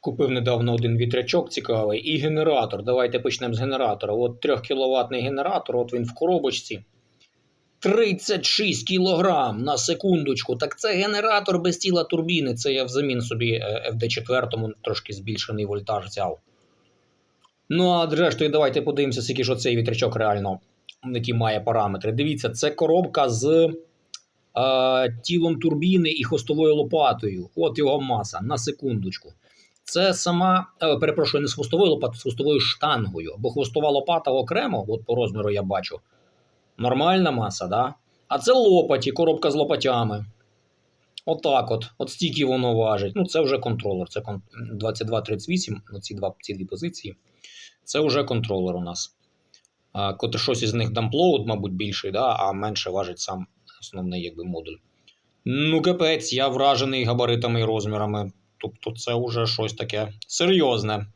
Купив недавно один вітрячок цікавий і генератор. Давайте почнемо з генератора. От 3 кВт генератор, от він в коробочці. 36 кг на секундочку. Так це генератор без тіла турбіни. Це я взамін собі FD4 трошки збільшений вольтаж взяв. Ну, а зрештою, давайте подивимося, скільки ж оцей вітрячок реально які має параметри. Дивіться, це коробка з тілом турбіни і хвостовою лопатою. От його маса, на секундочку. Це сама, перепрошую, не з хвостовою лопатою, з хвостовою штангою. Бо хвостова лопата окремо, от по розміру я бачу, нормальна маса, да? А це лопаті, коробка з лопатями. Отак от. От стільки воно важить. Ну, це вже контролер. Це 2238, ну, ці дві позиції. Це вже контролер у нас. Коли щось із них дамплоуд, мабуть, більший, да? А менше важить сам основний якби модуль. Ну, капець, я вражений габаритами і розмірами. Тобто це вже щось таке серйозне.